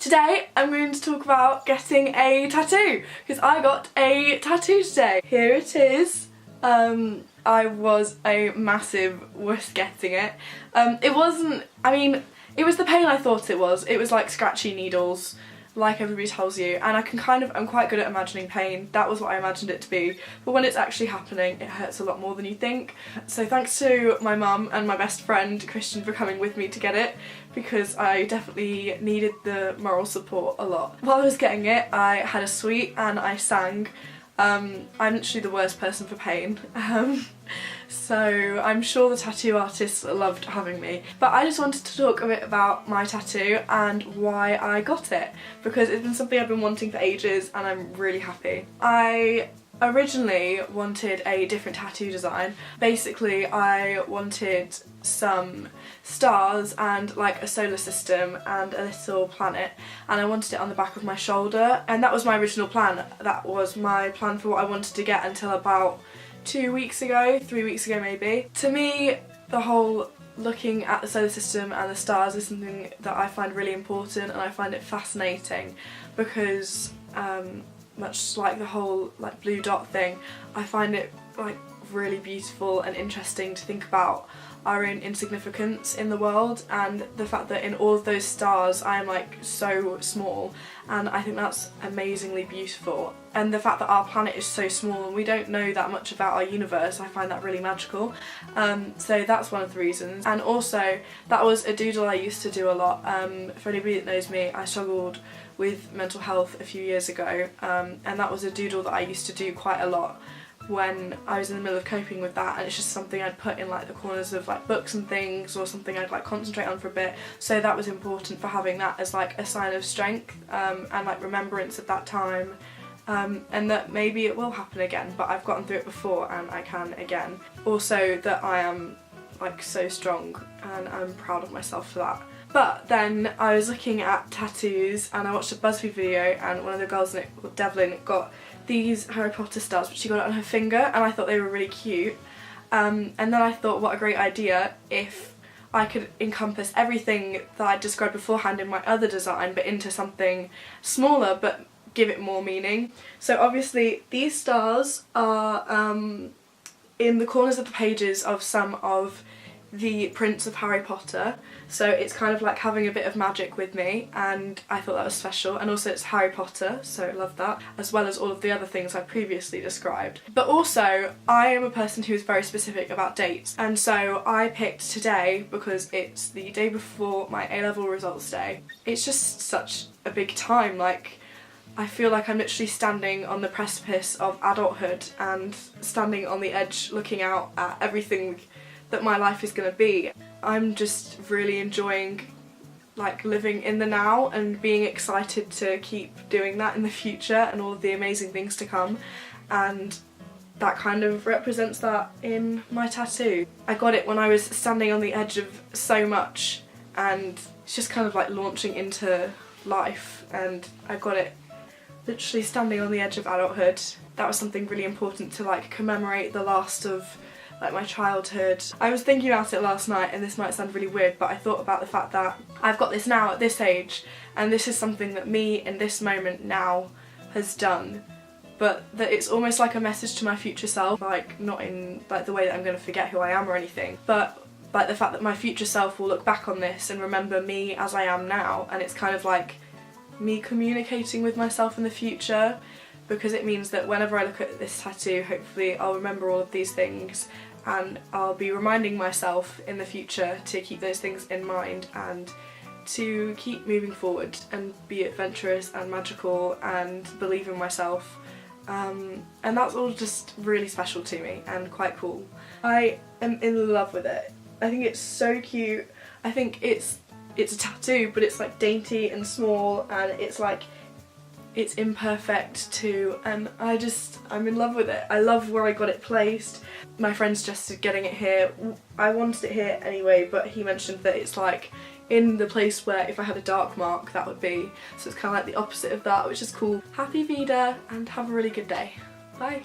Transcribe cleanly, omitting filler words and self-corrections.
Today I'm going to talk about getting a tattoo because I got a tattoo today. Here it is. I was a massive wuss getting it. It wasn't, it was the pain I thought it was. It was like scratchy needles, like everybody tells you, and I'm quite good at imagining pain. That was what I imagined it to be, but when it's actually happening it hurts a lot more than you think. So thanks to my mum and my best friend Christian for coming with me to get it, because I definitely needed the moral support a lot. While I was getting it I had a sweet and I sang. I'm literally the worst person for pain, so I'm sure the tattoo artists loved having me. But I just wanted to talk a bit about my tattoo and why I got it, because it's been something I've been wanting for ages and I'm really happy. I originally wanted a different tattoo design. Basically I wanted some stars and like a solar system and a little planet, and I wanted it on the back of my shoulder, and that was my original plan. That was my plan for what I wanted to get until about 3 weeks ago maybe. To me, the whole looking at the solar system and the stars is something that I find really important, and I find it fascinating because much like the whole like blue dot thing, I find it like really beautiful and interesting to think about our own insignificance in the world, and the fact that in all of those stars I am like so small, and I think that's amazingly beautiful. And the fact that our planet is so small and we don't know that much about our universe, I find that really magical. So that's one of the reasons. And also that was a doodle I used to do a lot. For anybody that knows me, I struggled with mental health a few years ago, and that was a doodle that I used to do quite a lot when I was in the middle of coping with that, and it's just something I'd put in like the corners of like books and things, or something I'd like concentrate on for a bit. So that was important for having that as like a sign of strength and like remembrance of that time, and that maybe it will happen again, but I've gotten through it before and I can again. Also that I am like so strong and I'm proud of myself for that. But then I was looking at tattoos and I watched a BuzzFeed video, and one of the girls in it, Devlin, got these Harry Potter stars, but she got it on her finger, and I thought they were really cute. And then I thought, what a great idea if I could encompass everything that I described beforehand in my other design, but into something smaller but give it more meaning. So obviously these stars are in the corners of the pages of some of the prints of Harry Potter, so it's kind of like having a bit of magic with me, and I thought that was special. And also it's Harry Potter, so I love that, as well as all of the other things I previously described. But also I am a person who is very specific about dates, and so I picked today because it's the day before my A-level results day. It's just such a big time, like I feel like I'm literally standing on the precipice of adulthood and standing on the edge looking out at everything that my life is going to be. I'm just really enjoying like living in the now and being excited to keep doing that in the future and all of the amazing things to come, and that kind of represents that in my tattoo. I got it when I was standing on the edge of so much, and it's just kind of like launching into life, and I got it literally standing on the edge of adulthood. That was something really important to like commemorate the last of like my childhood. I was thinking about it last night, and this might sound really weird, but I thought about the fact that I've got this now at this age, and this is something that me in this moment now has done, but that it's almost like a message to my future self, like not in like the way that I'm going to forget who I am or anything, but like the fact that my future self will look back on this and remember me as I am now, and it's kind of like me communicating with myself in the future, because it means that whenever I look at this tattoo, hopefully I'll remember all of these things, and I'll be reminding myself in the future to keep those things in mind and to keep moving forward and be adventurous and magical and believe in myself. And that's all just really special to me and quite cool. I am in love with it. I think it's so cute. I think it's a tattoo, but it's like dainty and small, and it's like it's imperfect too, and I'm in love with it. I love where I got it placed. My friend suggested getting it here. I wanted it here anyway, but he mentioned that it's like in the place where if I had a dark mark that would be, so it's kind of like the opposite of that, which is cool. Happy Veda, and have a really good day. Bye.